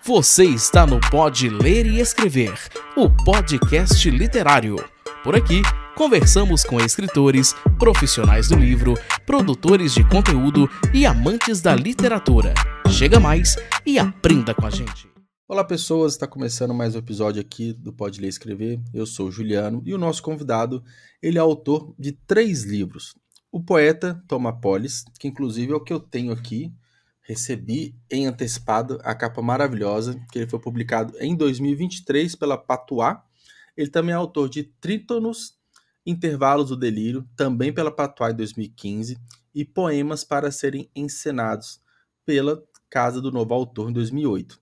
Você está no Pode Ler e Escrever, o podcast literário. Por aqui, conversamos com escritores, profissionais do livro, produtores de conteúdo e amantes da literatura. Chega mais e aprenda com a gente. Olá pessoas, está começando mais um episódio aqui do Pode Ler e Escrever. Eu sou o Juliano e o nosso convidado, ele é autor de 3 livros. O poeta Toma Polis, que inclusive é o que eu tenho aqui, recebi em antecipado a capa maravilhosa, que ele foi publicado em 2023 pela Patois. Ele também é autor de Trítonos, Intervalos do Delírio, também pela Patois em 2015, e Poemas para Serem Encenados, pela Casa do Novo Autor em 2008.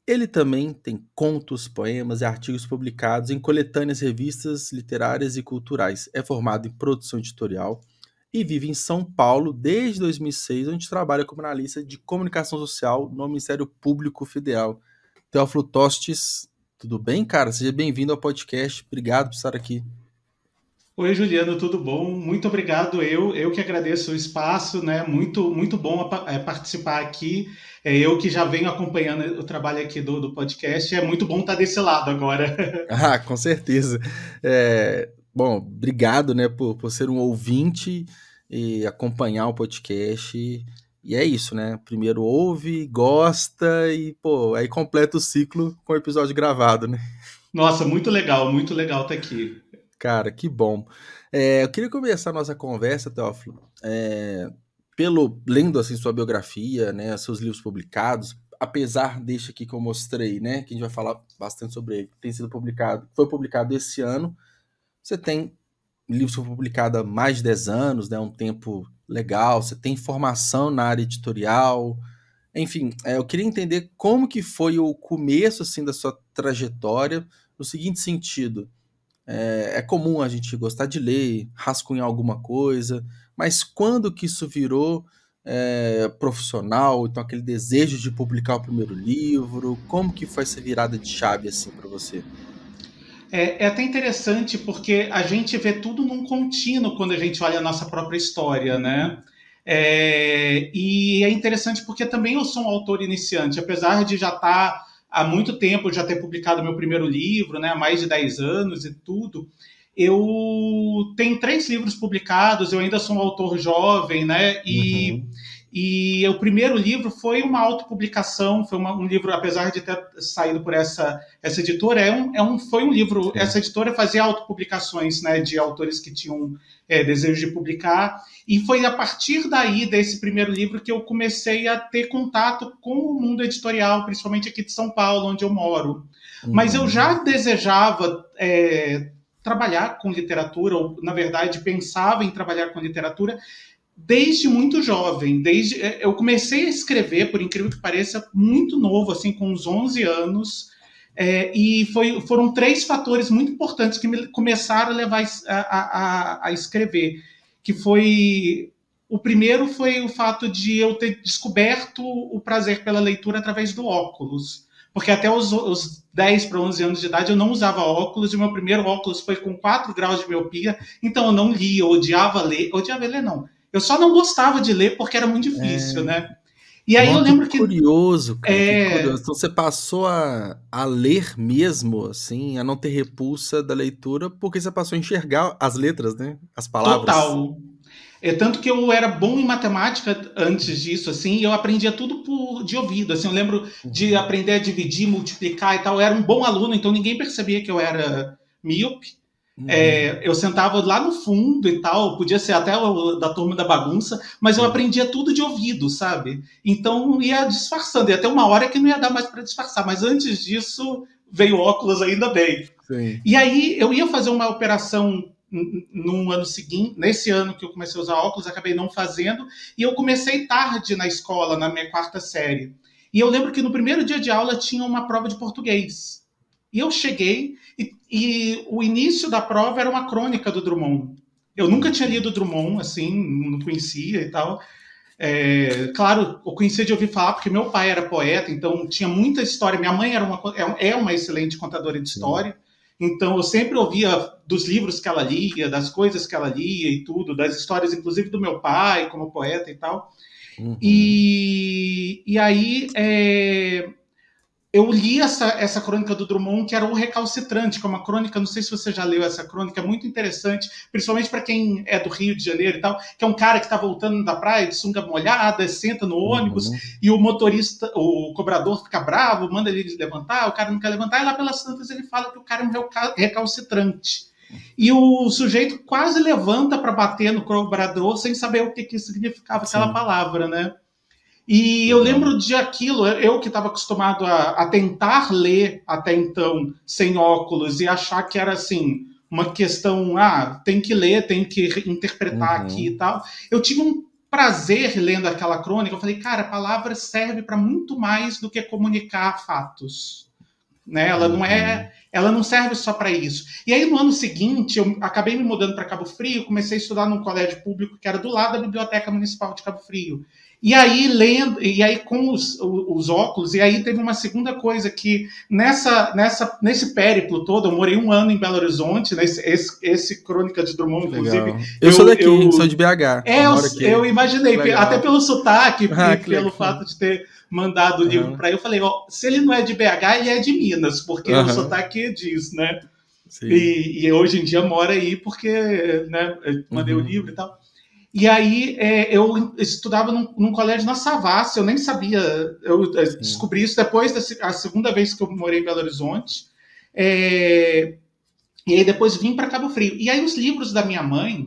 Ele também tem contos, poemas e artigos publicados em coletâneas, revistas literárias e culturais. É formado em produção editorial e vive em São Paulo desde 2006, onde trabalha como analista de comunicação social no Ministério Público Federal. Teófilo Tostes, tudo bem, cara? Seja bem-vindo ao podcast. Obrigado por estar aqui. Oi, Juliano, tudo bom? Muito obrigado. Eu que agradeço o espaço, né? Muito bom participar aqui. Eu que já venho acompanhando o trabalho aqui do podcast. É muito bom estar desse lado agora. Ah, com certeza. Bom, obrigado, né, por ser um ouvinte e acompanhar o podcast. E é isso, né? Primeiro ouve, gosta e, aí completa o ciclo com o episódio gravado, né? Nossa, muito legal estar aqui. Cara, que bom. Eu queria começar a nossa conversa, Teófilo, lendo assim sua biografia, né, seus livros publicados, apesar deste aqui que eu mostrei, né, que a gente vai falar bastante sobre ele, foi publicado esse ano. Você tem livros que foram publicados há mais de 10 anos, né, um tempo legal, você tem formação na área editorial, enfim, eu queria entender como que foi o começo assim da sua trajetória, no seguinte sentido. É comum a gente gostar de ler, rascunhar alguma coisa, mas quando que isso virou profissional, então aquele desejo de publicar o primeiro livro, como que foi essa virada de chave assim para você? É até interessante porque a gente vê tudo num contínuo quando a gente olha a nossa própria história, né? E é interessante porque também eu sou um autor iniciante, apesar de já estar há muito tempo, já ter publicado meu primeiro livro, né, há mais de 10 anos e tudo. Eu tenho 3 livros publicados, eu ainda sou um autor jovem, né? E o primeiro livro foi uma autopublicação, foi um livro, apesar de ter saído por essa editora, foi um livro. Sim. Essa editora fazia autopublicações, né, de autores que tinham desejo de publicar, e foi a partir daí, desse primeiro livro, que eu comecei a ter contato com o mundo editorial, principalmente aqui de São Paulo, onde eu moro. Mas eu já desejava trabalhar com literatura, ou, na verdade, pensava em trabalhar com literatura, desde muito jovem. Eu comecei a escrever, por incrível que pareça, muito novo, assim, com uns 11 anos, e foram 3 fatores muito importantes que me começaram a levar a escrever, que foi... O primeiro foi o fato de eu ter descoberto o prazer pela leitura através do óculos, porque até os 10 para 11 anos de idade eu não usava óculos, e o meu primeiro óculos foi com 4 graus de miopia, então eu não lia, eu odiava ler não. Eu só não gostava de ler porque era muito difícil, né? E aí eu lembro que... Curioso, cara, que curioso. Então você passou a ler mesmo, assim, a não ter repulsa da leitura, porque você passou a enxergar as letras, né? As palavras. Total. Tanto que eu era bom em matemática antes disso, assim, e eu aprendia tudo de ouvido, assim, eu lembro de aprender a dividir, multiplicar e tal, eu era um bom aluno, então ninguém percebia que eu era míope. Eu sentava lá no fundo e tal, podia ser até da turma da bagunça, mas eu aprendia tudo de ouvido, sabe? Então ia disfarçando, ia ter uma hora que não ia dar mais para disfarçar, mas antes disso veio óculos, ainda bem. Sim. E aí eu ia fazer uma operação no ano seguinte, nesse ano que eu comecei a usar óculos, acabei não fazendo, e eu comecei tarde na escola, na minha 4ª série. E eu lembro que no primeiro dia de aula tinha uma prova de português. E eu cheguei, e o início da prova era uma crônica do Drummond. Eu nunca tinha lido Drummond, assim, não conhecia e tal. Claro, eu conhecia de ouvir falar, porque meu pai era poeta, então tinha muita história. Minha mãe é uma excelente contadora de história. Então eu sempre ouvia dos livros que ela lia, das coisas que ela lia e tudo, das histórias, inclusive, do meu pai como poeta e tal. E aí... eu li essa crônica do Drummond, que era O Recalcitrante, que é uma crônica, não sei se você já leu essa crônica, é muito interessante, principalmente para quem é do Rio de Janeiro e tal, que é um cara que está voltando da praia de sunga molhada, senta no ônibus, e o motorista, o cobrador fica bravo, manda ele levantar, o cara não quer levantar, e lá pelas tantas ele fala que o cara é um recalcitrante. E o sujeito quase levanta para bater no cobrador sem saber o que significava aquela palavra, né? E eu lembro de aquilo, eu que estava acostumado a tentar ler até então sem óculos e achar que era assim, uma questão, tem que ler, tem que interpretar aqui e tal. Eu tive um prazer lendo aquela crônica, eu falei, cara, a palavra serve para muito mais do que comunicar fatos. Né? Ela não serve só para isso. E aí, no ano seguinte, eu acabei me mudando para Cabo Frio, comecei a estudar num colégio público que era do lado da Biblioteca Municipal de Cabo Frio. E aí, com os óculos, e aí teve uma segunda coisa que, nesse périplo todo, eu morei 1 ano em Belo Horizonte, né, esse Crônica de Drummond, inclusive. Eu sou daqui, sou de BH. Eu imaginei, até pelo sotaque, pelo fato de ter mandado o livro para eu falei, se ele não é de BH, ele é de Minas, porque o sotaque diz, né? E hoje em dia mora aí porque, né, eu mandei o livro e tal. E aí eu estudava num colégio na Savassi, eu nem sabia, eu descobri isso depois da segunda vez que eu morei em Belo Horizonte, e aí depois vim para Cabo Frio. E aí os livros da minha mãe,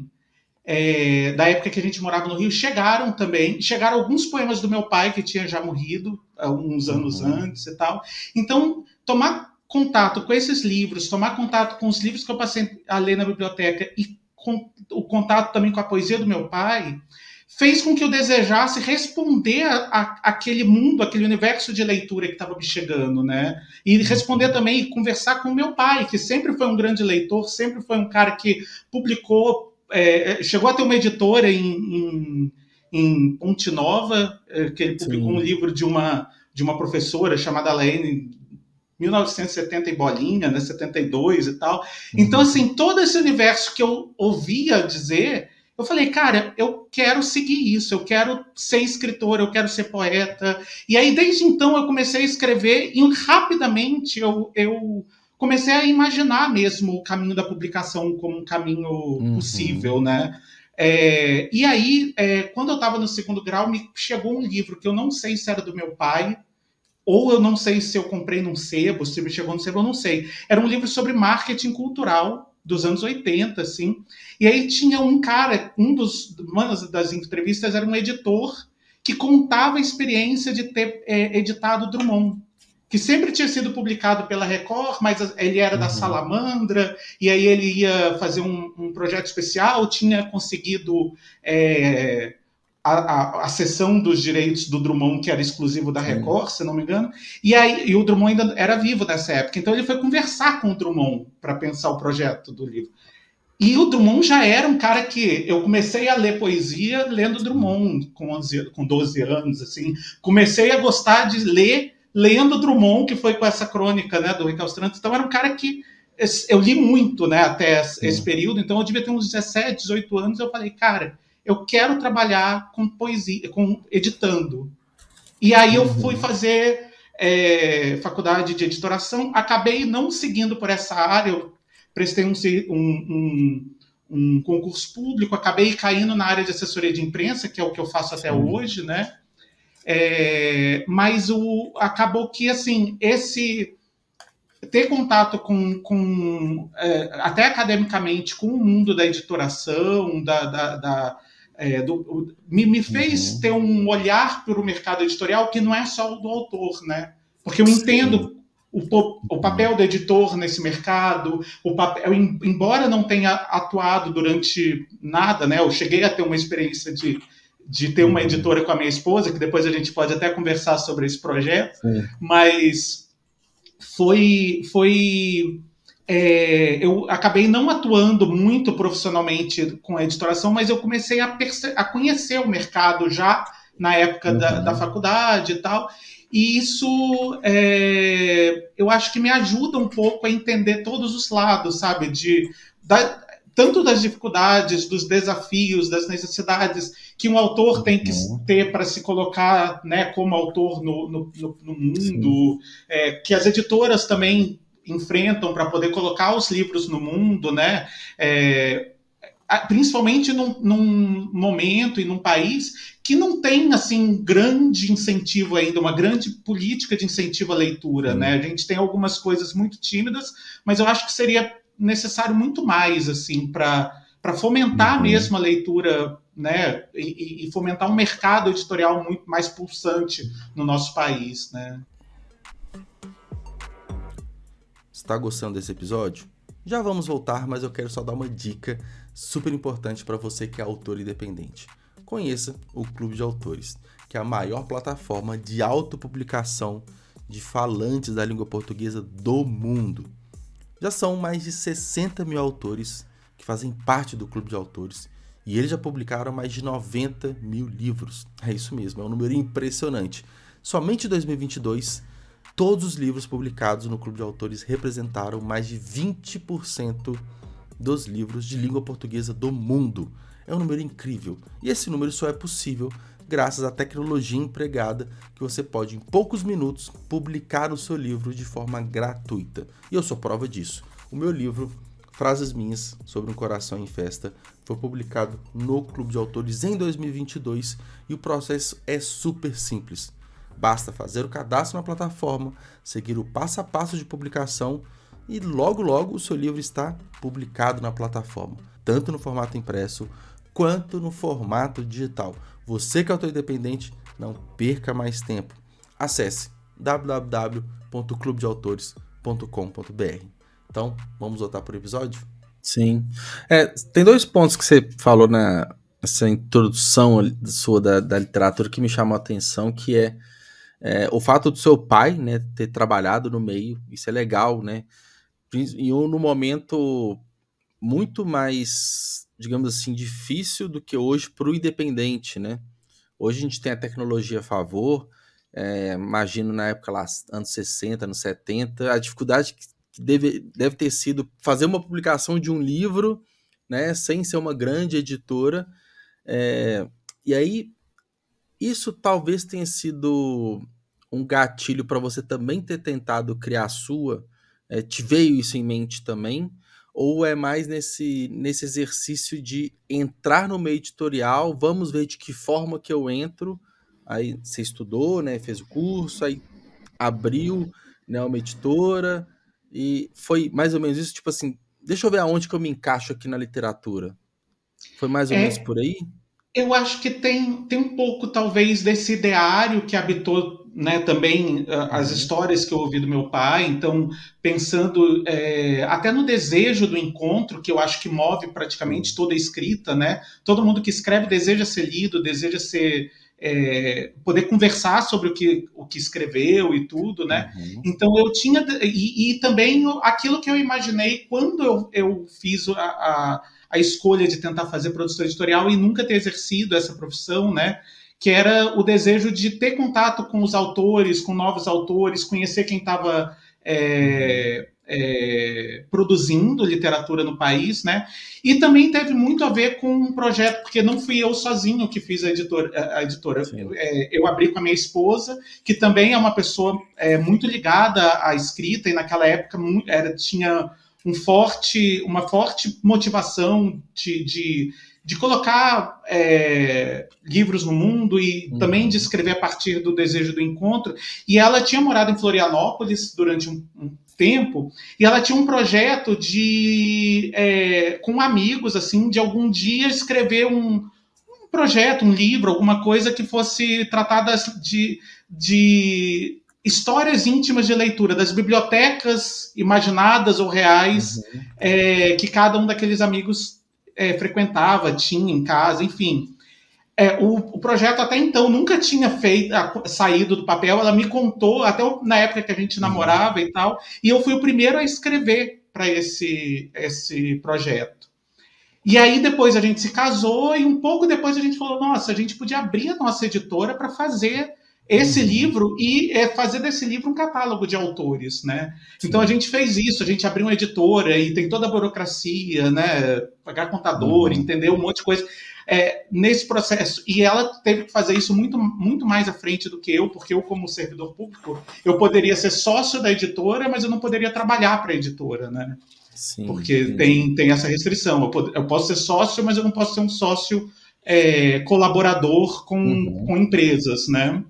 da época que a gente morava no Rio, chegaram também, chegaram alguns poemas do meu pai, que tinha já morrido uns anos antes e tal. Então, tomar contato com esses livros, tomar contato com os livros que eu passei a ler na biblioteca e com o contato também com a poesia do meu pai, fez com que eu desejasse responder àquele mundo, aquele universo de leitura que estava me chegando, né? E responder também e conversar com o meu pai, que sempre foi um grande leitor, sempre foi um cara que publicou, chegou a ter uma editora em Ponte Nova, que ele publicou um livro de uma professora chamada Laine, 1970 e bolinha, né, 72 e tal. Então, assim, todo esse universo que eu ouvia dizer, eu falei, cara, eu quero seguir isso, eu quero ser escritor, eu quero ser poeta. E aí, desde então, eu comecei a escrever e rapidamente eu comecei a imaginar mesmo o caminho da publicação como um caminho possível, né? E aí, quando eu estava no 2º grau, me chegou um livro que eu não sei se era do meu pai, ou eu não sei se eu comprei num sebo, se me chegou no sebo, eu não sei. Era um livro sobre marketing cultural dos anos 80, assim. E aí tinha um cara, uma das entrevistas era um editor que contava a experiência de ter editado Drummond, que sempre tinha sido publicado pela Record, mas ele era da Salamandra, e aí ele ia fazer um projeto especial, tinha conseguido a cessão dos direitos do Drummond, que era exclusivo da Record, se não me engano, e o Drummond ainda era vivo nessa época, então ele foi conversar com o Drummond para pensar o projeto do livro. E o Drummond já era um cara que eu comecei a ler poesia lendo Drummond com 12 anos, assim, comecei a gostar de ler lendo Drummond, que foi com essa crônica, né, do Recalcitrante. Então era um cara que eu li muito, né, até esse período, então eu devia ter uns 17, 18 anos, eu falei, cara, eu quero trabalhar com poesia, editando. E aí eu fui fazer faculdade de editoração, acabei não seguindo por essa área, eu prestei um concurso público, acabei caindo na área de assessoria de imprensa, que é o que eu faço até hoje, né? Mas acabou que, assim, ter contato até academicamente com o mundo da editoração, me fez ter um olhar para o mercado editorial que não é só o do autor, né? Porque eu entendo o papel do editor nesse mercado, embora não tenha atuado durante nada, né? Eu cheguei a ter uma experiência de ter uma editora com a minha esposa, que depois a gente pode até conversar sobre esse projeto, mas eu acabei não atuando muito profissionalmente com a editoração, mas eu comecei a conhecer o mercado já na época da faculdade e tal, e isso eu acho que me ajuda um pouco a entender todos os lados, sabe, tanto das dificuldades, dos desafios, das necessidades que um autor tem que ter para se colocar, né, como autor no mundo, que as editoras também enfrentam para poder colocar os livros no mundo, né? Principalmente num momento e num país que não tem, assim, grande incentivo ainda, uma grande política de incentivo à leitura, né? A gente tem algumas coisas muito tímidas, mas eu acho que seria necessário muito mais, assim, para fomentar mesmo a leitura, né? E fomentar um mercado editorial muito mais pulsante no nosso país, né? Está gostando desse episódio? Já vamos voltar, mas eu quero só dar uma dica super importante para você que é autor independente. Conheça o Clube de Autores, que é a maior plataforma de autopublicação de falantes da língua portuguesa do mundo. Já são mais de 60 mil autores que fazem parte do Clube de Autores e eles já publicaram mais de 90 mil livros. É isso mesmo, é um número impressionante. Somente em 2022, todos os livros publicados no Clube de Autores representaram mais de 20% dos livros de língua portuguesa do mundo. É um número incrível. E esse número só é possível graças à tecnologia empregada que você pode, em poucos minutos, publicar o seu livro de forma gratuita. E eu sou prova disso. O meu livro, Frases Minhas sobre um Coração em Festa, foi publicado no Clube de Autores em 2022 e o processo é super simples. Basta fazer o cadastro na plataforma, seguir o passo a passo de publicação e logo o seu livro está publicado na plataforma, tanto no formato impresso quanto no formato digital. Você que é autor independente, não perca mais tempo. Acesse www.clubedeautores.com.br. Então, vamos voltar para o episódio? Sim. Tem dois pontos que você falou nessa introdução sua da literatura que me chamou a atenção, que é o fato do seu pai, né, ter trabalhado no meio. Isso é legal, né? E num momento muito mais, digamos assim, difícil do que hoje para o independente, né? Hoje a gente tem a tecnologia a favor, imagino na época lá, anos 60, anos 70, a dificuldade que deve ter sido fazer uma publicação de um livro, né, sem ser uma grande editora, e aí isso talvez tenha sido um gatilho para você também ter tentado criar a sua. Te veio isso em mente também? Ou é mais nesse exercício de entrar no meio editorial, vamos ver de que forma que eu entro? Aí você estudou, né, fez o curso, aí abriu, né, uma editora, e foi mais ou menos isso, tipo assim, deixa eu ver aonde que eu me encaixo aqui na literatura. Foi mais ou menos por aí? Eu acho que tem um pouco, talvez, desse ideário que habitou, né, também as histórias que eu ouvi do meu pai. Então, pensando até no desejo do encontro, que eu acho que move praticamente toda a escrita, né? Todo mundo que escreve deseja ser lido, deseja poder conversar sobre o que escreveu e tudo, né? Então, eu tinha... E também aquilo que eu imaginei quando eu fiz a escolha de tentar fazer produção editorial e nunca ter exercido essa profissão, né? Que era o desejo de ter contato com os autores, com novos autores, conhecer quem estava produzindo literatura no país, né? E também teve muito a ver com um projeto, porque não fui eu sozinho que fiz a editora. Eu abri com a minha esposa, que também é uma pessoa muito ligada à escrita, e naquela época tinha uma forte motivação de colocar livros no mundo e também de escrever a partir do desejo do encontro. E ela tinha morado em Florianópolis durante um tempo, e ela tinha um projeto com amigos, assim, de algum dia escrever um projeto, um livro, alguma coisa que fosse tratada de histórias íntimas de leitura, das bibliotecas imaginadas ou reais que cada um daqueles amigos frequentava, tinha em casa, enfim. O projeto até então nunca tinha saído do papel. Ela me contou, até na época que a gente namorava e tal, e eu fui o primeiro a escrever para esse projeto. E aí depois a gente se casou e um pouco depois a gente falou, nossa, a gente podia abrir a nossa editora para fazer esse livro e fazer desse livro um catálogo de autores, né? Sim. Então a gente fez isso, a gente abriu uma editora e tem toda a burocracia, né? Pagar contador, entender um monte de coisa. nesse processo. E ela teve que fazer isso muito, muito mais à frente do que eu, porque eu, como servidor público, eu poderia ser sócio da editora, mas eu não poderia trabalhar para a editora, né? Sim, porque tem essa restrição. Eu posso ser sócio, mas eu não posso ser um sócio colaborador com empresas, né?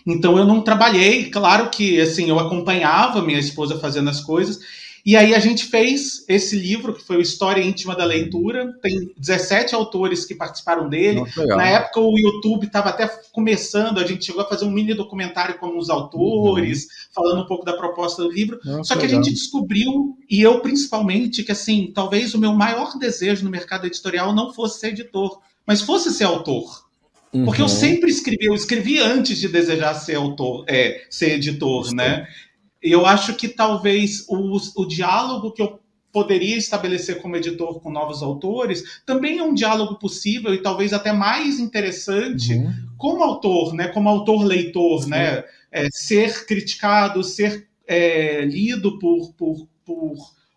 Então eu não trabalhei, claro que assim, eu acompanhava minha esposa fazendo as coisas, e aí a gente fez esse livro, que foi o História Íntima da Leitura, tem 17 autores que participaram dele. Na época o YouTube estava até começando, a gente chegou a fazer um mini documentário com os autores, falando um pouco da proposta do livro, só que a gente descobriu, e eu principalmente, que assim, talvez o meu maior desejo no mercado editorial não fosse ser editor, mas fosse ser autor. Porque eu sempre escrevi, eu escrevi antes de desejar ser autor, ser editor, né? E eu acho que talvez o diálogo que eu poderia estabelecer como editor com novos autores também é um diálogo possível e talvez até mais interessante como autor, né? Como autor-leitor, né? Ser criticado, ser lido por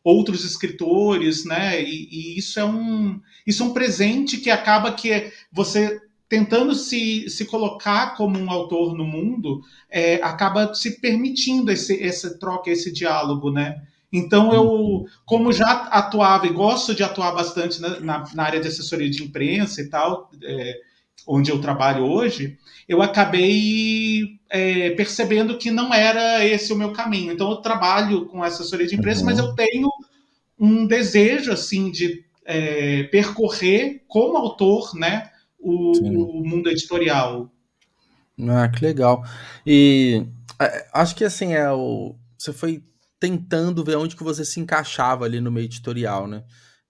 outros escritores, né? E isso é um presente que acaba que você tentando se colocar como um autor no mundo, acaba se permitindo essa troca, esse diálogo, né? Então, eu, como já atuava e gosto de atuar bastante na área de assessoria de imprensa e tal, onde eu trabalho hoje, eu acabei percebendo que não era esse o meu caminho. Então, eu trabalho com assessoria de imprensa, mas eu tenho um desejo, assim, de percorrer como autor, né, o mundo editorial. Ah, que legal. E acho que assim, você foi tentando ver onde que você se encaixava ali no meio editorial, né?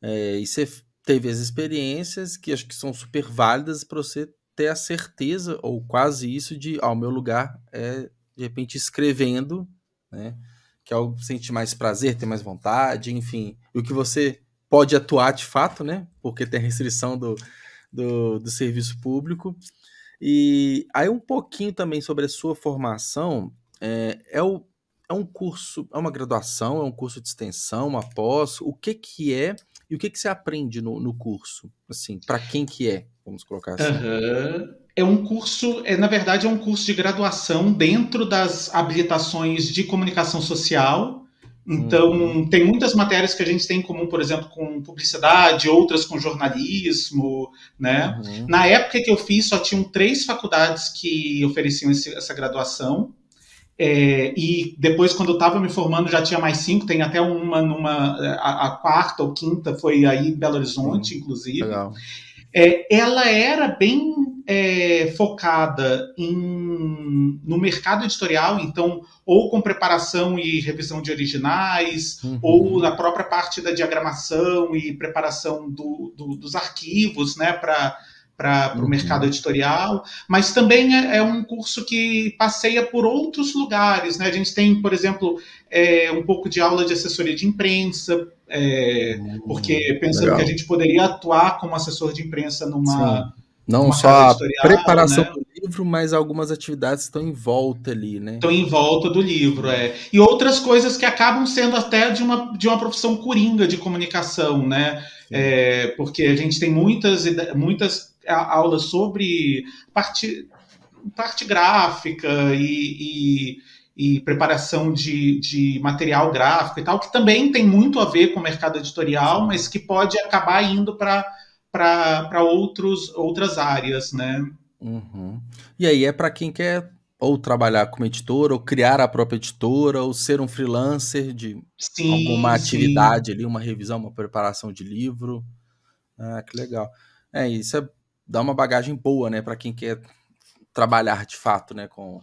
E você teve as experiências que acho que são super válidas para você ter a certeza, ou quase isso, de o meu lugar é, de repente, escrevendo, né? Que é o sentir mais prazer, ter mais vontade, enfim. E o que você pode atuar de fato, né? Porque tem a restrição do serviço público. E aí um pouquinho também sobre a sua formação, é um curso, é uma graduação, é um curso de extensão, uma pós, o que é e o que você aprende no curso, assim, para quem que é, vamos colocar assim. É um curso, na verdade é um curso de graduação dentro das habilitações de comunicação social. Então, tem muitas matérias que a gente tem em comum, por exemplo, com publicidade, outras com jornalismo, né? Na época que eu fiz, só tinham 3 faculdades que ofereciam essa graduação. E depois, quando eu estava me formando, já tinha mais 5, tem até a quarta ou quinta foi aí em Belo Horizonte, inclusive. Legal. Ela era bem focada no mercado editorial, então, ou com preparação e revisão de originais, ou na própria parte da diagramação e preparação dos arquivos, né, para o mercado editorial, mas também é um curso que passeia por outros lugares, né? A gente tem, por exemplo, um pouco de aula de assessoria de imprensa, porque pensando legal. Que a gente poderia atuar como assessor de imprensa numa não só a preparação, né, do livro, mas algumas atividades estão em volta ali, né? Estão em volta do livro, E outras coisas que acabam sendo até de uma profissão coringa de comunicação, né? Porque a gente tem muitas aulas sobre parte gráfica e preparação de material gráfico e tal, que também tem muito a ver com o mercado editorial, mas que pode acabar indo para outras áreas, né? E aí é para quem quer ou trabalhar como editor, ou criar a própria editora, ou ser um freelancer de alguma atividade ali, uma revisão, uma preparação de livro. Ah, que legal. Isso dá uma bagagem boa, né, para quem quer trabalhar de fato, né, com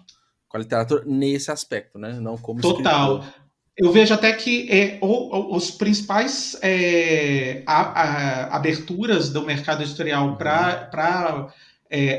a literatura nesse aspecto, né, não como total. Escritor. Eu vejo até que os principais aberturas do mercado editorial para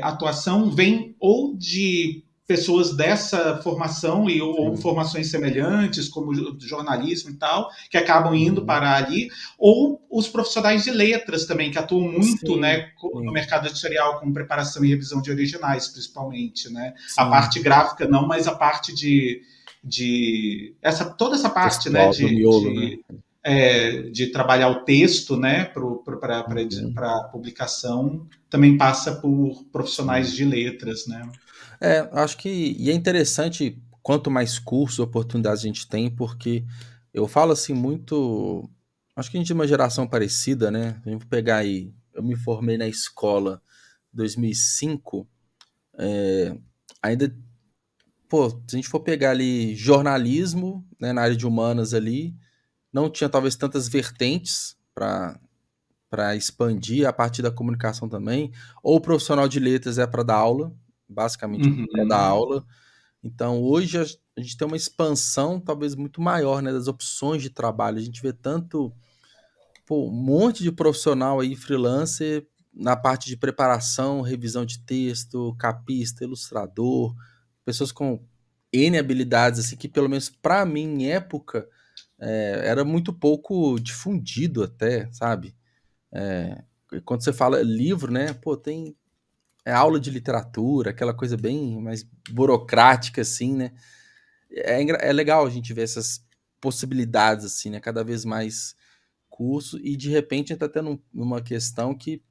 atuação vêm ou de pessoas dessa formação ou formações semelhantes, como jornalismo e tal, que acabam indo para ali, ou os profissionais de letras também, que atuam muito, né, no mercado editorial, com preparação e revisão de originais, principalmente, né? A parte gráfica não, mas a parte toda essa parte, né, miolo, né? de trabalhar o texto, né, para publicação, também passa por profissionais de letras, né? Acho que e é interessante quanto mais cursos, oportunidades a gente tem, porque eu falo assim muito. Acho que a gente é uma geração parecida, né? A gente pegar aí, eu me formei na escola em 2005, ainda, pô, se a gente for pegar ali jornalismo, né, na área de humanas ali, não tinha talvez tantas vertentes para expandir a partir da comunicação também, ou o profissional de letras é para dar aula, basicamente para dar aula. Então, hoje a gente tem uma expansão talvez muito maior, né, das opções de trabalho. A gente vê tanto, um monte de profissional aí, freelancer, na parte de preparação, revisão de texto, capista, ilustrador, pessoas com N habilidades, assim, que pelo menos para mim, em época, era muito pouco difundido até, sabe? Quando você fala livro, né, tem aula de literatura, aquela coisa bem mais burocrática, assim, né? É legal a gente ver essas possibilidades, assim, né? Cada vez mais curso, e de repente a gente tá tendo uma questão que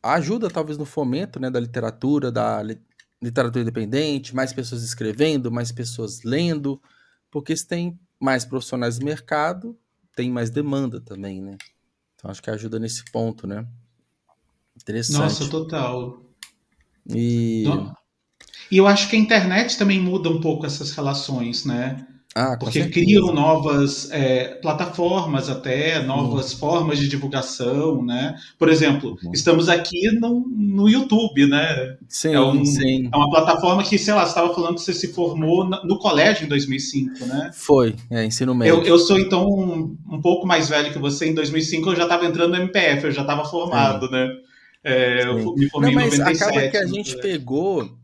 ajuda talvez no fomento, né, da literatura, literatura independente, mais pessoas escrevendo, mais pessoas lendo, porque se tem mais profissionais no mercado, tem mais demanda também, né? Então acho que ajuda nesse ponto, né? Interessante. Nossa, total. E eu acho que a internet também muda um pouco essas relações, né? Porque certeza. criam novas plataformas até, novas formas de divulgação, né? Por exemplo, estamos aqui no YouTube, né? Sim, é uma plataforma que, sei lá, você estava falando que você se formou no colégio em 2005, né? Foi, ensino médio. Eu sou, então, um pouco mais velho que você. Em 2005 eu já estava entrando no MPF, eu já estava formado, né? Eu me formei em 97. Acaba que a gente pegou,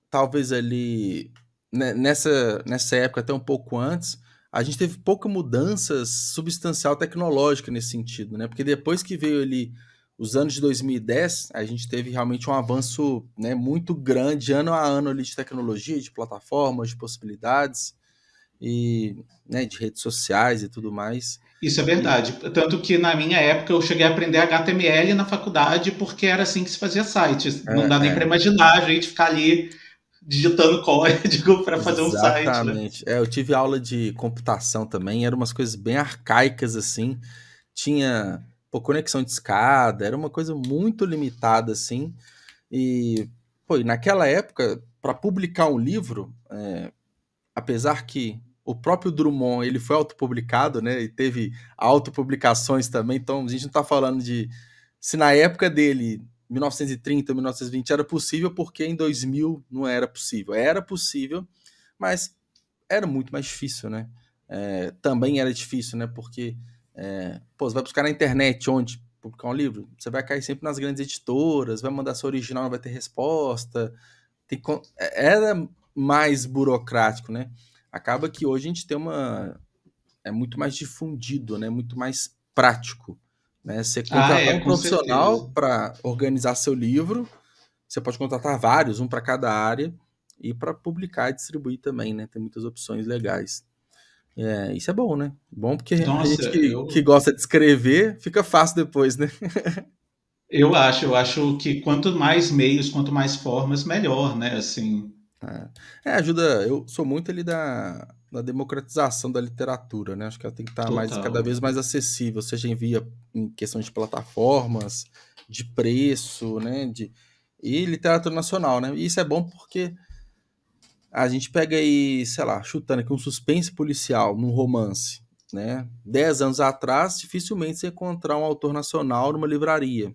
talvez ali, né, nessa época, até um pouco antes, a gente teve pouca mudança substancial tecnológica nesse sentido, né? Porque depois que veio ali os anos de 2010, a gente teve realmente um avanço, né, muito grande, ano a ano ali, de tecnologia, de plataformas, de possibilidades, e, né, de redes sociais e tudo mais. Isso é verdade. Tanto que na minha época eu cheguei a aprender HTML na faculdade porque era assim que se fazia sites. Não dá nem para imaginar a gente ficar ali digitando código para fazer um site. Exatamente. Eu tive aula de computação também, eram umas coisas bem arcaicas assim. Tinha conexão de escada, era uma coisa muito limitada assim. E naquela época, para publicar um livro, apesar que o próprio Drummond ele foi autopublicado, né? E teve autopublicações também, então a gente não está falando de se na época dele, 1930, 1920, era possível, porque em 2000 não era possível. Era possível, mas era muito mais difícil, né? Também era difícil, né? Porque você vai buscar na internet onde publicar um livro, você vai cair sempre nas grandes editoras, vai mandar sua original, não vai ter resposta. Era mais burocrático, né? Acaba que hoje a gente tem é muito mais difundido, né? Muito mais prático, né? Você contratar um profissional para organizar seu livro, você pode contratar vários, um para cada área, e para publicar e distribuir também, né? Tem muitas opções legais. Isso é bom, né? Bom porque a gente que gosta de escrever, fica fácil depois, né? Eu acho que quanto mais meios, quanto mais formas, melhor, né? Assim. Ajuda. Eu sou muito ali da democratização da literatura, né? Acho que ela tem que estar cada vez mais acessível, seja em questão de plataformas, de preço, né? E literatura nacional, né? E isso é bom porque a gente pega aí, sei lá, chutando aqui um suspense policial num romance, né? 10 anos atrás, dificilmente você encontrar um autor nacional numa livraria,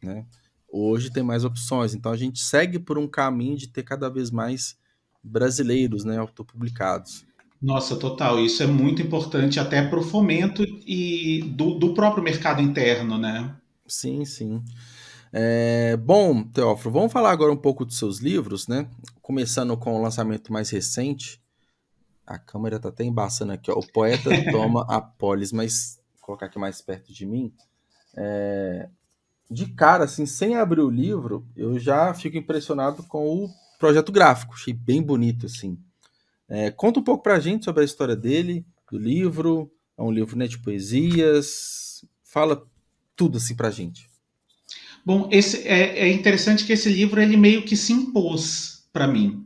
né? Hoje tem mais opções, então a gente segue por um caminho de ter cada vez mais brasileiros, né, autopublicados. Nossa, total. Isso é muito importante até para o fomento do próprio mercado interno, né? Sim, sim. Bom, Teófilo, vamos falar agora um pouco dos seus livros, né? Começando com o lançamento mais recente. A câmera tá até embaçando aqui, ó. O Poeta Toma a Polis, mas vou colocar aqui mais perto de mim. De cara, assim, sem abrir o livro, eu já fico impressionado com o projeto gráfico. Achei bem bonito, assim. Conta um pouco pra gente sobre a história dele, do livro, É um livro, né, de poesias. Fala tudo assim pra gente. Bom, é interessante que esse livro ele meio que se impôs para mim.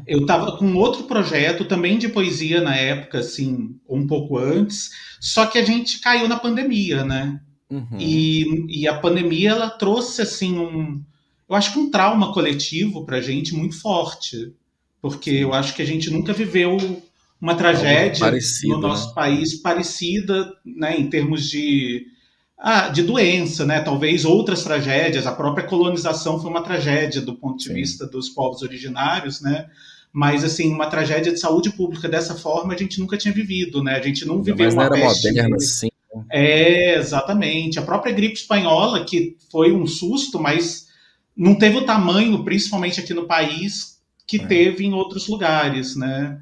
Eu estava com outro projeto também de poesia na época, assim, um pouco antes, só que a gente caiu na pandemia, né? E a pandemia ela trouxe assim eu acho que um trauma coletivo para a gente muito forte, porque eu acho que a gente nunca viveu uma tragédia no nosso país parecida, né, em termos de doença, né? Talvez outras tragédias, a própria colonização foi uma tragédia do ponto de vista dos povos originários, né? Mas, assim, uma tragédia de saúde pública dessa forma a gente nunca tinha vivido, né? A gente não viveu uma peste moderna, assim. Exatamente. A própria gripe espanhola, que foi um susto, mas não teve o tamanho, principalmente aqui no país, que teve em outros lugares, né?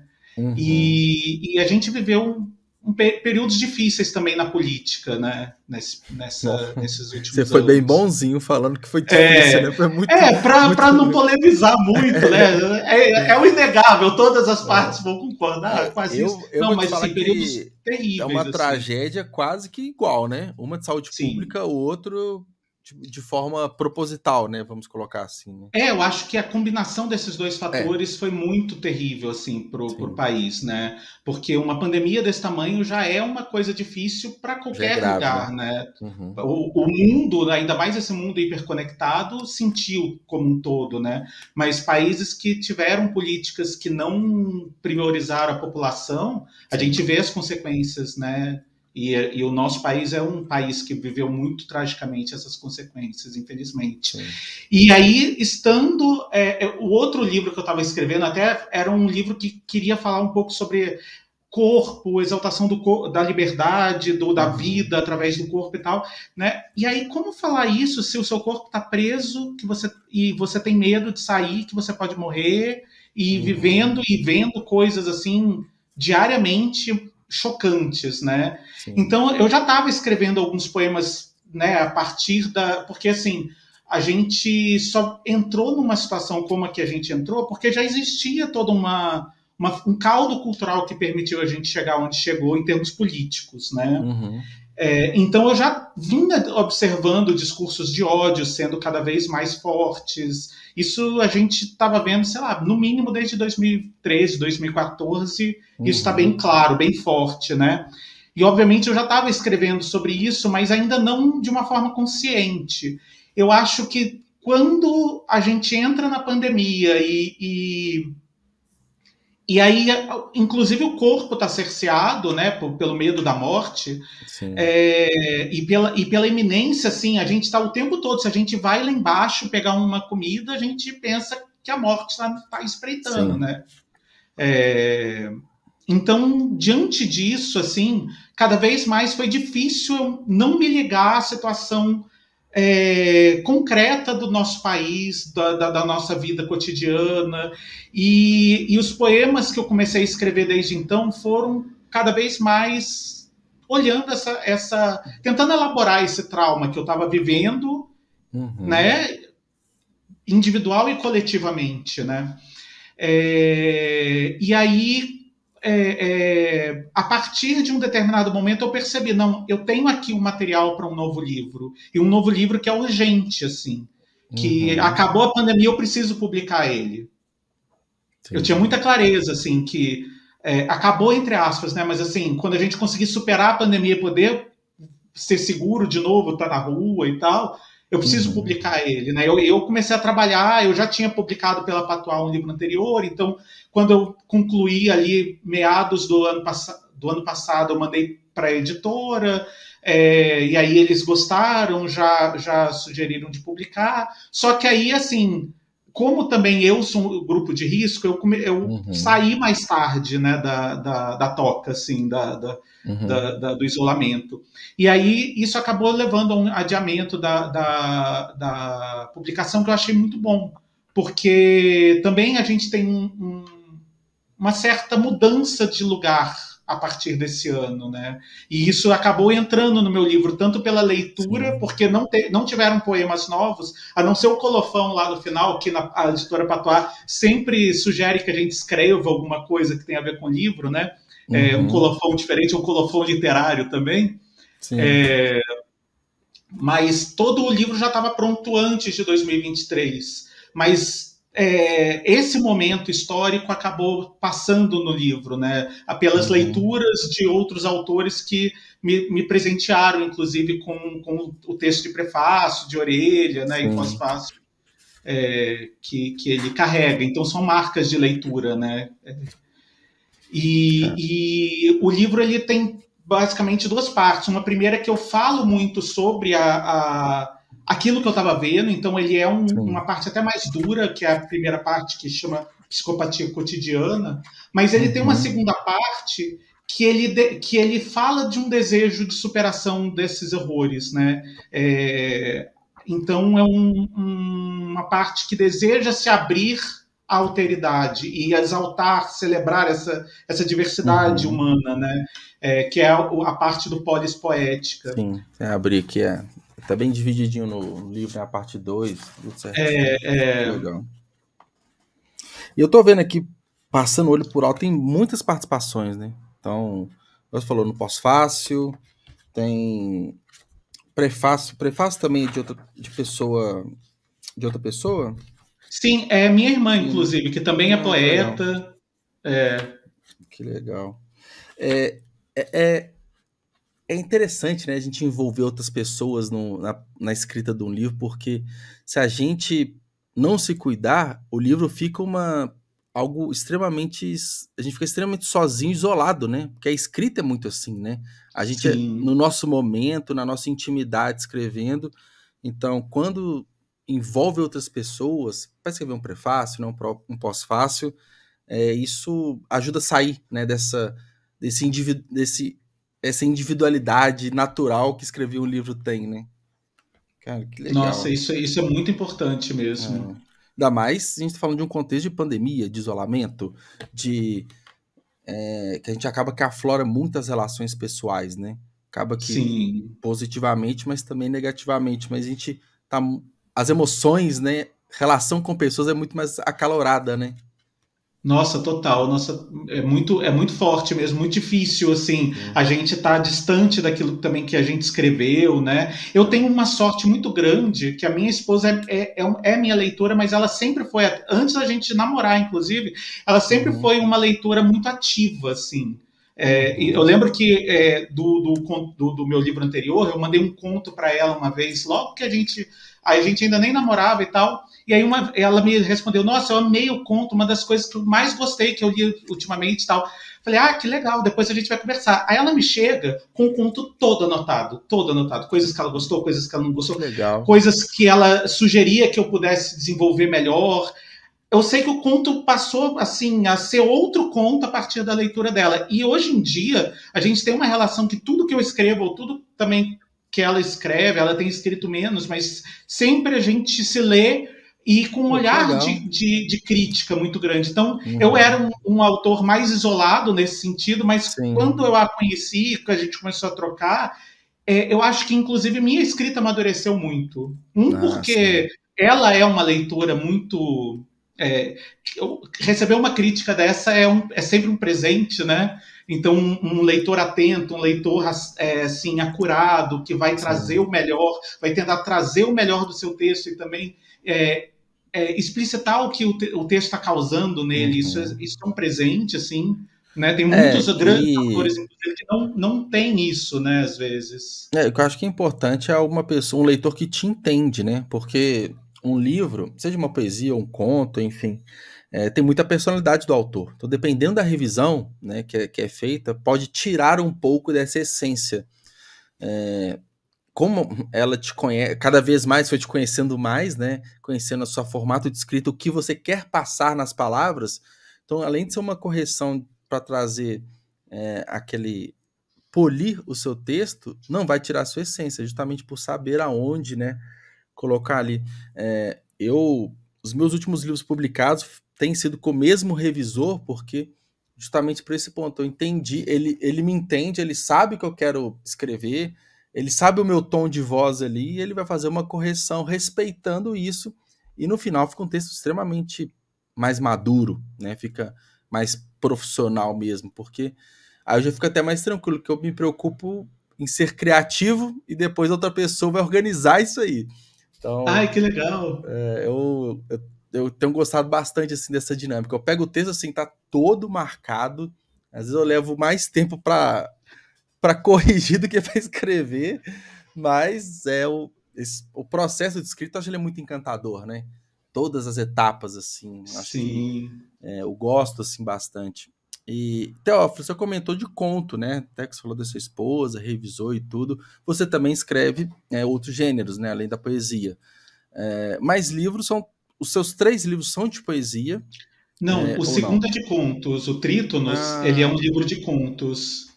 E a gente viveu períodos difíceis também na política, né? Nesses últimos anos. Você foi bem bonzinho falando que foi difícil, né? Foi muito. Para não polemizar muito, né? É o inegável, todas as partes vão concordar. Quase isso. Não, mas assim, períodos terríveis. É uma assim. tragédia quase que igual, né? Uma de saúde pública, o outro de forma proposital, né? Vamos colocar assim. Né? Eu acho que a combinação desses dois fatores foi muito terrível, assim, pro país, né? Porque uma pandemia desse tamanho já é uma coisa difícil para qualquer lugar, né? O mundo, ainda mais esse mundo hiperconectado, sentiu como um todo, né? Mas países que tiveram políticas que não priorizaram a população, a gente vê as consequências, né? E o nosso país é um país que viveu muito tragicamente essas consequências, infelizmente. E aí, o outro livro que eu estava escrevendo até era um livro que queria falar um pouco sobre corpo, exaltação da liberdade, da vida através do corpo e tal, né? E aí, como falar isso se o seu corpo está preso e você tem medo de sair, que você pode morrer, e vivendo e vendo coisas assim diariamente chocantes, né? Então, eu já estava escrevendo alguns poemas, né, a partir porque, assim, a gente só entrou numa situação como a que a gente entrou porque já existia todo um caldo cultural que permitiu a gente chegar onde chegou em termos políticos, né? Então, eu já vinha observando discursos de ódio sendo cada vez mais fortes. Isso a gente estava vendo, sei lá, no mínimo desde 2013, 2014. Isso está bem claro, bem forte, né? E, obviamente, eu já estava escrevendo sobre isso, mas ainda não de uma forma consciente. Eu acho que quando a gente entra na pandemia e aí, inclusive, o corpo está cerceado, né, pelo medo da morte, e pela iminência, assim, a gente está o tempo todo, se a gente vai lá embaixo pegar uma comida, a gente pensa que a morte está espreitando, né? Então, diante disso, assim, cada vez mais foi difícil eu não me ligar à situação concreta do nosso país, da nossa vida cotidiana, e os poemas que eu comecei a escrever desde então foram cada vez mais olhando tentando elaborar esse trauma que eu estava vivendo, né, individual e coletivamente, né? E aí, a partir de um determinado momento eu percebi, não, eu tenho aqui um material para um novo livro, e um novo livro que é urgente, assim, que acabou a pandemia, eu preciso publicar ele. Eu tinha muita clareza, assim, que acabou entre aspas, né, mas assim, quando a gente conseguir superar a pandemia e poder ser seguro de novo, estar na rua e tal, eu preciso publicar ele, né? Eu comecei a trabalhar, eu já tinha publicado pela Patois um livro anterior, então, quando eu concluí ali, meados do ano passado, eu mandei para a editora, e aí eles gostaram, já sugeriram de publicar, só que aí, assim, como também eu sou um grupo de risco, eu saí mais tarde, né, da toca, assim, do isolamento. E aí isso acabou levando a um adiamento da publicação, que eu achei muito bom, porque também a gente tem uma certa mudança de lugar a partir desse ano, né? E isso acabou entrando no meu livro, tanto pela leitura, porque não tiveram poemas novos, a não ser o colofão lá no final, que a editora Patois sempre sugere que a gente escreva alguma coisa que tem a ver com o livro, né? um colofão diferente, um colofão literário também. Sim. Mas todo o livro já estava pronto antes de 2023. Mas esse momento histórico acabou passando no livro, né? Pelas leituras de outros autores que me presentearam, inclusive, com o texto de prefácio, de orelha, né? E pós-fácio que ele carrega. Então, são marcas de leitura, né? E o livro ele tem basicamente duas partes. Uma primeira é que eu falo muito sobre aquilo que eu estava vendo, então ele é uma parte até mais dura, que é a primeira parte, que chama Psicopatia Cotidiana, mas ele tem uma segunda parte que ele fala de um desejo de superação desses horrores, né? Então é uma parte que deseja se abrir à alteridade e exaltar, celebrar essa diversidade humana, né? Que é a parte do polis poética. Sim, abrir aqui, tá bem divididinho no livro, a parte 2, tudo certo. Legal. E eu tô vendo aqui, passando o olho por alto, tem muitas participações, né? Então, você falou no pós-fácil, tem prefácio também de outra pessoa? Sim, é minha irmã, inclusive, que também é poeta. Que legal. É interessante, né, a gente envolver outras pessoas na escrita de um livro, porque se a gente não se cuidar, o livro fica algo extremamente... A gente fica extremamente sozinho, isolado, né? Porque a escrita é muito assim, né? A gente, no nosso momento, na nossa intimidade, escrevendo. Então, quando envolve outras pessoas, para escrever um prefácio, um pós-fácio, isso ajuda a sair, né, dessa individualidade natural que escrever um livro tem, né? Cara, que legal. Nossa, isso é muito importante mesmo. Ainda mais a gente tá falando de um contexto de pandemia, de isolamento, que a gente acaba que aflora muitas relações pessoais, né? Acaba que positivamente, mas também negativamente. Mas a gente tá... As emoções, né? Relação com pessoas é muito mais acalorada, né? Nossa, total. Nossa, é muito forte mesmo, muito difícil, assim, a gente tá distante daquilo também que a gente escreveu, né? Eu tenho uma sorte muito grande, que a minha esposa é minha leitora, mas ela sempre foi, antes da gente namorar, inclusive, ela sempre foi uma leitora muito ativa, assim. Eu lembro que do meu livro anterior, eu mandei um conto para ela uma vez, logo que a gente ainda nem namorava e tal, e aí ela me respondeu, nossa, eu amei o conto, uma das coisas que eu mais gostei, que eu li ultimamente e tal. Falei, que legal, depois a gente vai conversar. Aí ela me chega com o conto todo anotado, coisas que ela gostou, coisas que ela não gostou, coisas que ela sugeria que eu pudesse desenvolver melhor. Eu sei que o conto passou assim a ser outro conto a partir da leitura dela. E hoje em dia, a gente tem uma relação que tudo que eu escrevo, tudo também que ela escreve, ela tem escrito menos, mas sempre a gente se lê e com um olhar de crítica muito grande. Então, eu era um autor mais isolado nesse sentido, mas quando eu a conheci, que a gente começou a trocar, eu acho que, inclusive, minha escrita amadureceu muito. Porque ela é uma leitora muito... receber uma crítica dessa é sempre um presente, né? Então, um leitor atento, um leitor assim, acurado, que vai trazer o melhor, vai tentar trazer o melhor do seu texto e também explicitar o que o texto está causando nele. Isso é um presente, assim, né? Tem muitos grandes autores, inclusive, que não tem isso, né, às vezes. O que eu acho que é importante é um leitor que te entende, né? Porque um livro, seja uma poesia, um conto, enfim, tem muita personalidade do autor. Então, dependendo da revisão, né, que é feita, pode tirar um pouco dessa essência. Como ela te conhece, cada vez mais foi te conhecendo mais, né? Conhecendo o seu formato de escrita, o que você quer passar nas palavras. Então, além de ser uma correção para trazer polir o seu texto, não vai tirar a sua essência, justamente por saber aonde, né, colocar ali. Os meus últimos livros publicados têm sido com o mesmo revisor, porque justamente por esse ponto eu entendi, ele me entende, ele sabe o que eu quero escrever, ele sabe o meu tom de voz ali, e ele vai fazer uma correção respeitando isso, e no final fica um texto extremamente mais maduro, né? Fica mais profissional mesmo, porque Aí eu já fico até mais tranquilo, que eu me preocupo em ser criativo e depois outra pessoa vai organizar isso aí. Então, Ai, que legal! eu tenho gostado bastante assim dessa dinâmica. Eu pego o texto assim, tá todo marcado. Às vezes eu levo mais tempo para corrigir do que para escrever, mas o processo de escrita eu acho ele muito encantador, né? Todas as etapas assim, acho que eu gosto assim bastante. E Teófilo, você comentou de conto, né? Até que você falou da sua esposa, revisou e tudo. Você também escreve outros gêneros, né? Além da poesia. Mas livros são... Os seus 3 livros são de poesia? Não, o segundo não? é de contos. O Trítonos, ele é um livro de contos.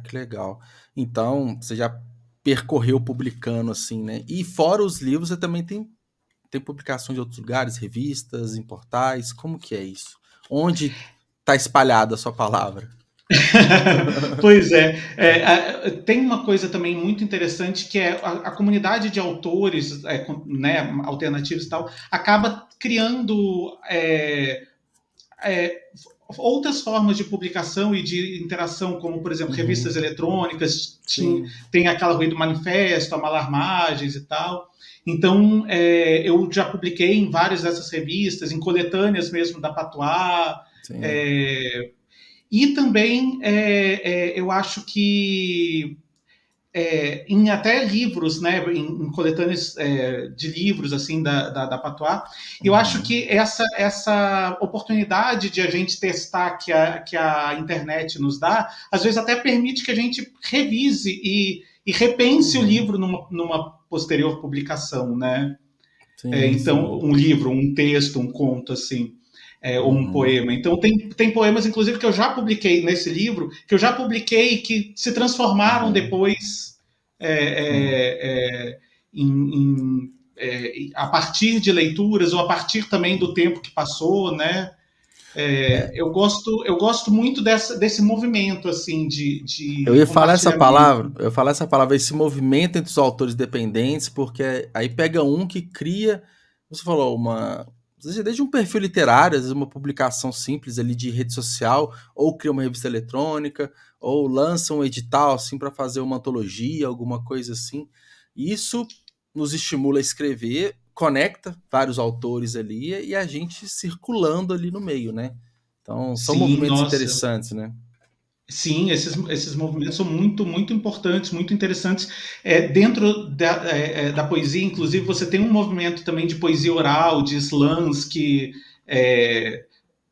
Que legal. Então, você já percorreu publicando, assim, né? E fora os livros, você também tem publicação de outros lugares, revistas, em portais? Como que é isso? Onde está espalhada a sua palavra? Pois tem uma coisa também muito interessante que é a comunidade de autores, né, alternativos e tal, acaba criando outras formas de publicação e de interação, como, por exemplo, revistas eletrônicas, tem aquela Ruído Manifesto, a Malarmagens e tal. Então, eu já publiquei em várias dessas revistas, em coletâneas mesmo da Patois, e também eu acho que em até livros, né, em coletâneas de livros assim da Patois, eu acho que essa oportunidade de a gente testar que a internet nos dá, às vezes até permite que a gente revise e repense o livro numa posterior publicação, né? Então, um livro, um texto, um conto, assim, ou um poema. Então, tem poemas, inclusive, que eu já publiquei nesse livro, que eu já publiquei e que se transformaram depois a partir de leituras ou a partir também do tempo que passou, né? Eu gosto muito desse movimento, assim, eu ia falar essa palavra, esse movimento entre os autores dependentes, porque aí pega um que cria, você falou, desde um perfil literário, às vezes uma publicação simples ali de rede social, ou cria uma revista eletrônica, ou lança um edital assim para fazer uma antologia, alguma coisa assim. Isso nos estimula a escrever, conecta vários autores ali e a gente circulando ali no meio, né? Então, são movimentos interessantes, né? Sim, esses movimentos são muito, muito importantes, muito interessantes. Dentro da poesia, inclusive, você tem um movimento também de poesia oral, de slams, que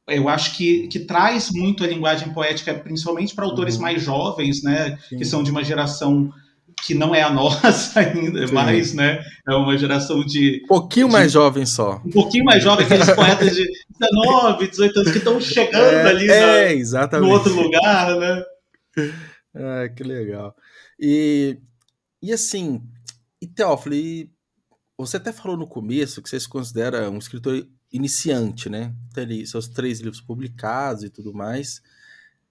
eu acho que traz muito a linguagem poética, principalmente para autores mais jovens, né? Que são de uma geração que não é a nossa ainda, mas, né, é uma geração de... Um pouquinho mais jovem só. Um pouquinho mais jovem, aqueles poetas de 19, 18 anos que estão chegando ali no outro lugar, né? Que legal. E assim, Teófilo, você até falou no começo que você se considera um escritor iniciante, né? Tem ali seus 3 livros publicados e tudo mais.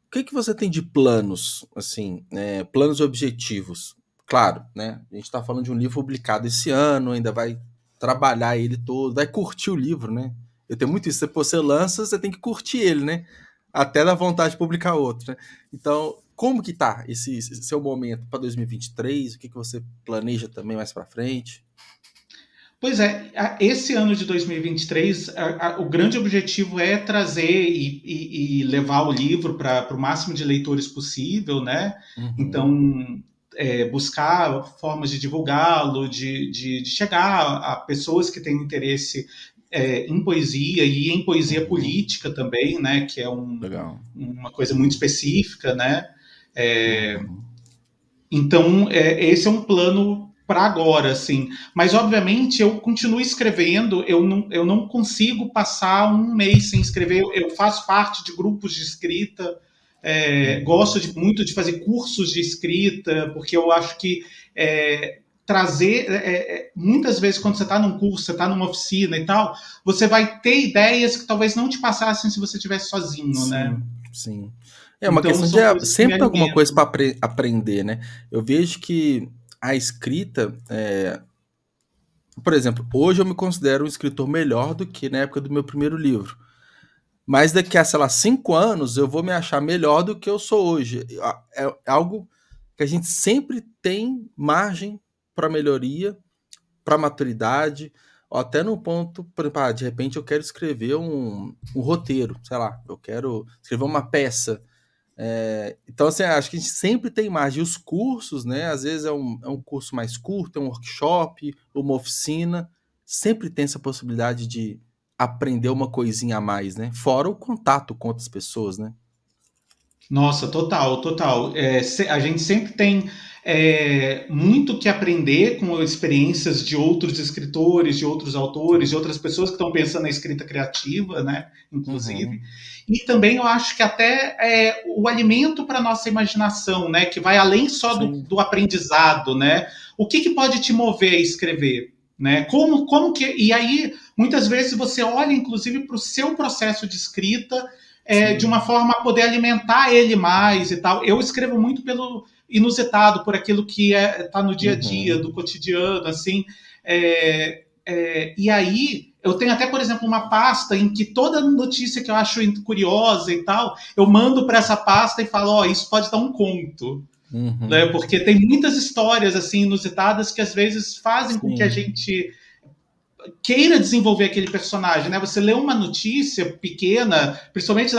O que você tem de planos, assim, planos e objetivos? Claro, né? A gente está falando de um livro publicado esse ano, ainda vai trabalhar ele todo, vai curtir o livro, né? Eu tenho muito isso. Você lança, você tem que curtir ele, né? Até dar vontade de publicar outro, né? Então, como que tá esse seu momento para 2023? O que você planeja também mais para frente? Pois esse ano de 2023, o grande objetivo é trazer e levar o livro para o máximo de leitores possível, né? Então, buscar formas de divulgá-lo, de chegar a pessoas que têm interesse em poesia e em poesia política também, né? Que é uma coisa muito específica, né? Então, esse é um plano para agora, assim. Mas, obviamente, eu continuo escrevendo, eu não consigo passar um mês sem escrever, eu faço parte de grupos de escrita, gosto muito de fazer cursos de escrita, porque eu acho que trazer... muitas vezes, quando você está num curso, você está numa oficina e tal, você vai ter ideias que talvez não te passassem se você estivesse sozinho, né? Sim. É uma questão de sempre alguma coisa para aprender, né? Eu vejo que a escrita, por exemplo, hoje eu me considero um escritor melhor do que na época do meu primeiro livro. mas daqui a, sei lá, 5 anos eu vou me achar melhor do que eu sou hoje. É algo que a gente sempre tem margem para melhoria, para maturidade, ou até no ponto, por exemplo, de repente eu quero escrever um roteiro, sei lá, eu quero escrever uma peça. Então, assim, acho que a gente sempre tem margem. E os cursos, né, às vezes é um curso mais curto, é um workshop, uma oficina, sempre tem essa possibilidade de aprender uma coisinha a mais, né? Fora o contato com outras pessoas, né? Nossa, total, total. A gente sempre tem muito que aprender com experiências de outros escritores, de outros autores, de outras pessoas que estão pensando na escrita criativa, né? Inclusive. Uhum. E também eu acho que até o alimento para a nossa imaginação, né? Que vai além só do aprendizado, né? O que pode te mover a escrever? Né? Como que. E aí, muitas vezes, você olha, inclusive, para o seu processo de escrita. De uma forma a poder alimentar ele mais e tal. Eu escrevo muito pelo inusitado, por aquilo que está no dia a dia, do cotidiano, assim. E aí, eu tenho até, por exemplo, uma pasta em que toda notícia que eu acho curiosa e tal, eu mando para essa pasta e falo, isso pode dar um conto. Né? Porque tem muitas histórias assim inusitadas que às vezes fazem com que a gente queira desenvolver aquele personagem, né? Você lê uma notícia pequena, principalmente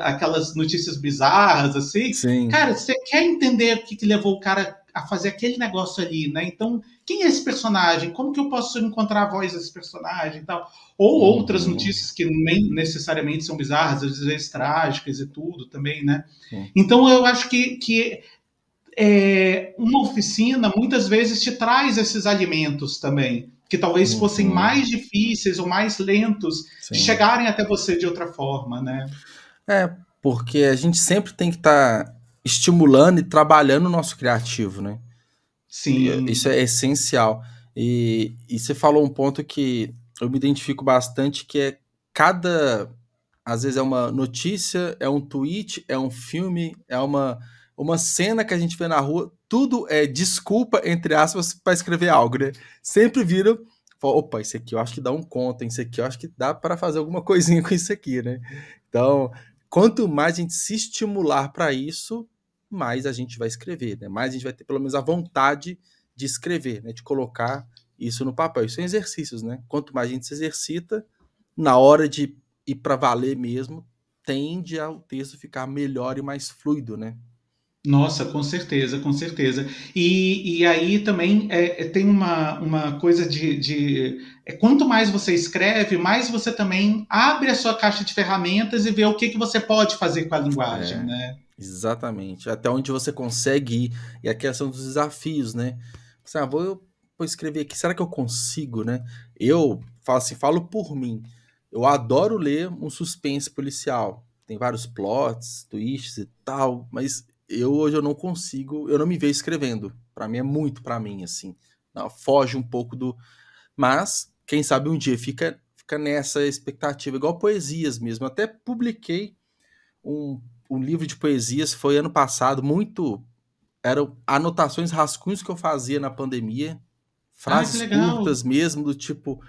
aquelas notícias bizarras, assim. Sim. Cara, você quer entender o que levou o cara a fazer aquele negócio ali, né? Então, quem é esse personagem? Como que eu posso encontrar a voz desse personagem e tal? Ou outras notícias que nem necessariamente são bizarras, às vezes trágicas e tudo também, né? Então, eu acho que uma oficina muitas vezes te traz esses alimentos também, que talvez fossem mais difíceis ou mais lentos de chegarem até você de outra forma, né? Porque a gente sempre tem que estar estimulando e trabalhando o nosso criativo, né? Sim. Isso é essencial. E você falou um ponto que eu me identifico bastante, que é às vezes é uma notícia, é um tweet, é um filme, é uma cena que a gente vê na rua, tudo é desculpa, entre aspas, para escrever algo, né? Sempre vira, opa, isso aqui eu acho que dá um conto, isso aqui eu acho que dá para fazer alguma coisinha com isso aqui, né? Então, quanto mais a gente se estimular para isso, mais a gente vai escrever, né? Mais a gente vai ter pelo menos a vontade de escrever, né? De colocar isso no papel. Isso são exercícios, né? Quanto mais a gente se exercita, na hora de ir para valer mesmo, tende ao texto ficar melhor e mais fluido, né? Nossa, com certeza, com certeza. E aí também tem uma coisa quanto mais você escreve, mais você também abre a sua caixa de ferramentas e vê o que você pode fazer com a linguagem, né? Exatamente. Até onde você consegue ir. E a questão dos desafios, né? Assim, vou escrever aqui, será que eu consigo, né? Eu falo por mim. Eu adoro ler um suspense policial. Tem vários plots, twists e tal, mas hoje eu não consigo, eu não me vejo escrevendo. Para mim é muito para mim, assim. Não, foge um pouco do... Mas, quem sabe um dia fica nessa expectativa, igual poesias mesmo. Eu até publiquei um livro de poesias, foi ano passado, eram anotações, rascunhos que eu fazia na pandemia, frases curtas mesmo, do tipo,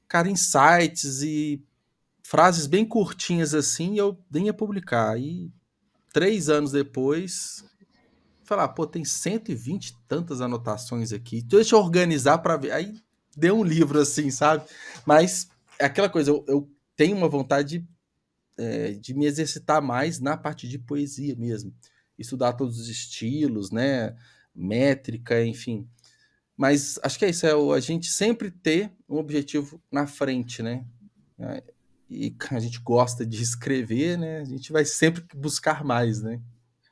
cara, insights e frases bem curtinhas assim, eu nem ia publicar. Aí 3 anos depois, falar, tem 120 e tantas anotações aqui, deixa eu organizar para ver. Aí deu um livro assim, sabe? Mas é aquela coisa, eu tenho uma vontade de me exercitar mais na parte de poesia mesmo. Estudar todos os estilos, né? Métrica, enfim. Mas acho que é isso, a gente sempre ter um objetivo na frente, né? E a gente gosta de escrever, né? A gente vai sempre buscar mais, né?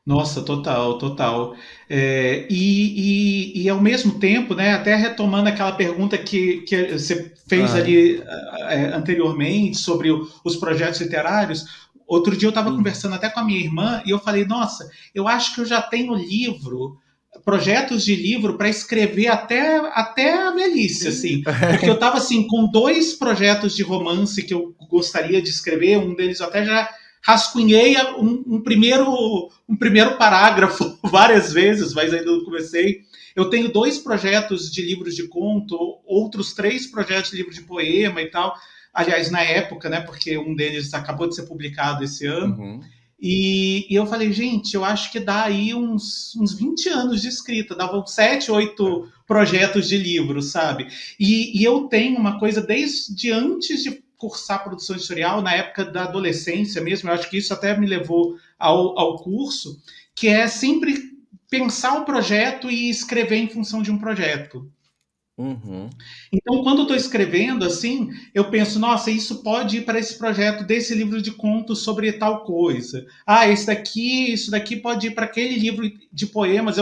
Nossa, total, total. E ao mesmo tempo, né, até retomando aquela pergunta que você fez ali anteriormente sobre os projetos literários, outro dia eu estava conversando até com a minha irmã e eu falei, nossa, eu acho que eu já tenho projetos de livro para escrever até a velhice, assim. Porque eu estava assim, com 2 projetos de romance que eu gostaria de escrever, um deles eu até já rascunhei um primeiro parágrafo várias vezes, mas ainda não comecei. Eu tenho 2 projetos de livros de conto, outros 3 projetos de livro de poema e tal. aliás, na época, né, porque um deles acabou de ser publicado esse ano, Uhum. e eu falei, gente, eu acho que dá aí uns 20 anos de escrita, davam 7, 8 projetos de livro, sabe? E eu tenho uma coisa desde antes de cursar produção editorial, na época da adolescência mesmo, eu acho que isso até me levou ao curso, que é sempre pensar um projeto e escrever em função de um projeto. Uhum. Então, quando eu estou escrevendo, assim, eu penso, nossa, isso pode ir para esse projeto desse livro de contos sobre tal coisa. Ah, isso daqui pode ir para aquele livro de poemas.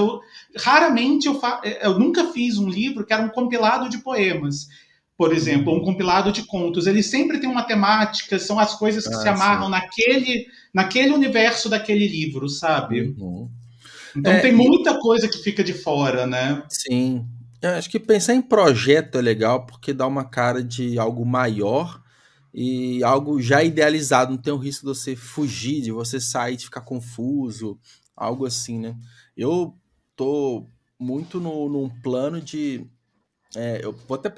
Raramente eu nunca fiz um livro que era um compilado de poemas, por exemplo, um compilado de contos. Ele sempre tem uma temática, são as coisas que se amarram naquele universo daquele livro, sabe? Uhum. Então tem muita coisa que fica de fora, né? Sim. Eu acho que pensar em projeto é legal porque dá uma cara de algo maior e algo já idealizado. Não tem o risco de você fugir, de você sair, de ficar confuso, algo assim, né? Eu tô muito num plano de... eu vou até...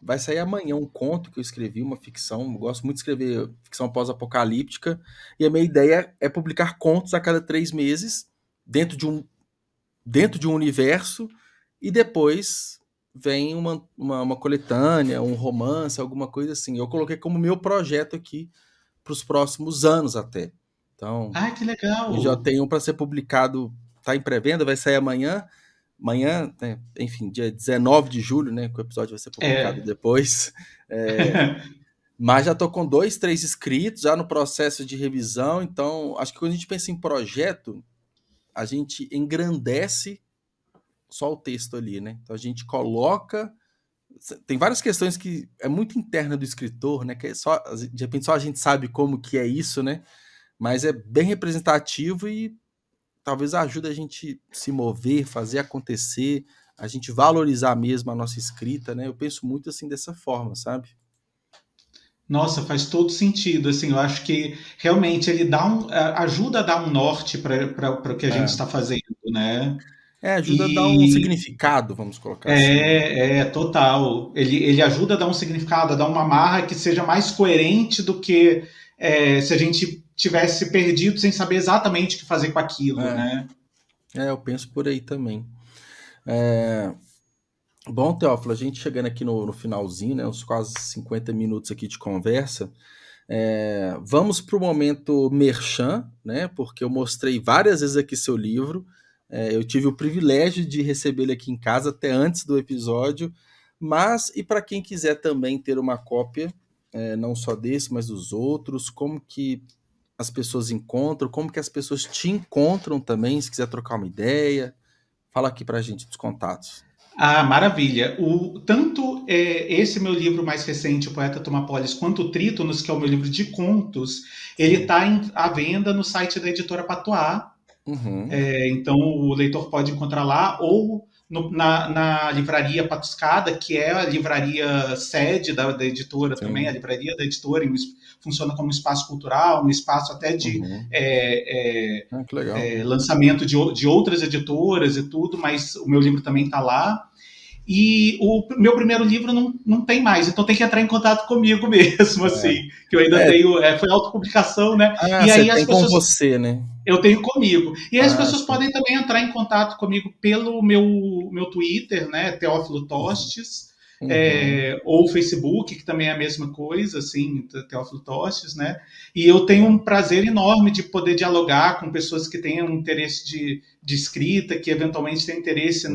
Vai sair amanhã um conto que eu escrevi, uma ficção. Eu gosto muito de escrever ficção pós-apocalíptica. E a minha ideia é publicar contos a cada 3 meses dentro de um universo, e depois vem uma coletânea, um romance, alguma coisa assim. Eu coloquei como meu projeto aqui para os próximos anos até. Então, Ai, que legal! eu já tenho um para ser publicado, tá em pré-venda, vai sair amanhã. Amanhã, né, enfim, dia 19 de julho, né, que o episódio vai ser publicado depois. Mas já estou com 2, 3 escritos, já no processo de revisão. Então, acho que quando a gente pensa em projeto, a gente engrandece só o texto ali, né? Então a gente coloca... Tem várias questões que é muito interna do escritor, né? Que é só, de repente só a gente sabe como que é isso, né? Mas é bem representativo e talvez ajude a gente se mover, fazer acontecer, a gente valorizar mesmo a nossa escrita, né? Eu penso muito assim dessa forma, sabe? Nossa, faz todo sentido. Assim, eu acho que realmente ele ajuda a dar um norte para o que a gente está fazendo, né? Ajuda a dar um E significado, vamos colocar assim. total. Ele ajuda a dar um significado, a dar uma amarra que seja mais coerente do que se a gente tivesse perdido sem saber exatamente o que fazer com aquilo, né? Eu penso por aí também. Bom, Teófilo, a gente chegando aqui no finalzinho, né, uns quase 50 minutos aqui de conversa, vamos para o momento merchan, né, porque eu mostrei várias vezes aqui seu livro, eu tive o privilégio de recebê-lo aqui em casa até antes do episódio, mas e para quem quiser também ter uma cópia, não só desse, mas dos outros, como que as pessoas encontram, como que as pessoas te encontram também, se quiser trocar uma ideia, fala aqui para a gente dos contatos. Ah, maravilha. Tanto esse meu livro mais recente, O Poeta Tomapolis, quanto o Trítonos, que é o meu livro de contos, ele está à venda no site da editora Patois. Uhum. Então o leitor pode encontrar lá, ou na livraria Patuscada, que é a livraria sede da editora. Sim. Também, a livraria da editora funciona como um espaço cultural, um espaço até de lançamento de outras editoras e tudo, mas o meu livro também está lá. E o meu primeiro livro não tem mais, então tem que entrar em contato comigo mesmo, assim, que eu ainda tenho, foi autopublicação, né? E aí as pessoas... com você, né? Eu tenho comigo. E aí as pessoas podem também entrar em contato comigo pelo meu Twitter, né? Teófilo Tostes, ou Facebook, que também é a mesma coisa, assim, Teófilo Tostes, né? E eu tenho um prazer enorme de poder dialogar com pessoas que tenham interesse de escrita, que eventualmente têm interesse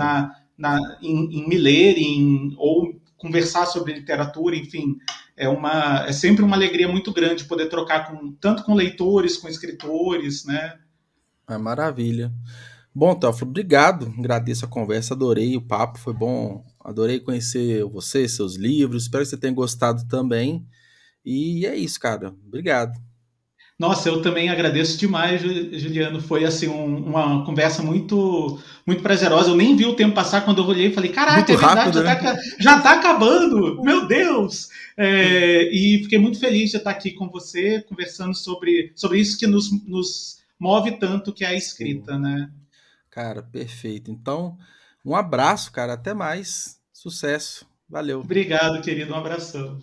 em me ler, ou conversar sobre literatura, enfim. É sempre uma alegria muito grande poder trocar tanto com leitores, com escritores, né? Maravilha. Bom, Teófilo, obrigado. Agradeço a conversa, adorei o papo, foi bom. Adorei conhecer você, seus livros. Espero que você tenha gostado também. E é isso, cara. Obrigado. Nossa, eu também agradeço demais, Juliano. Foi assim uma conversa muito muito prazerosa. Eu nem vi o tempo passar quando eu olhei e falei, caraca, é verdade, já tá acabando, meu Deus! E fiquei muito feliz de estar aqui com você, conversando sobre isso que nos move tanto, que é a escrita, né? Cara, perfeito. Então, um abraço, cara. Até mais. Sucesso. Valeu. Obrigado, querido. Um abração.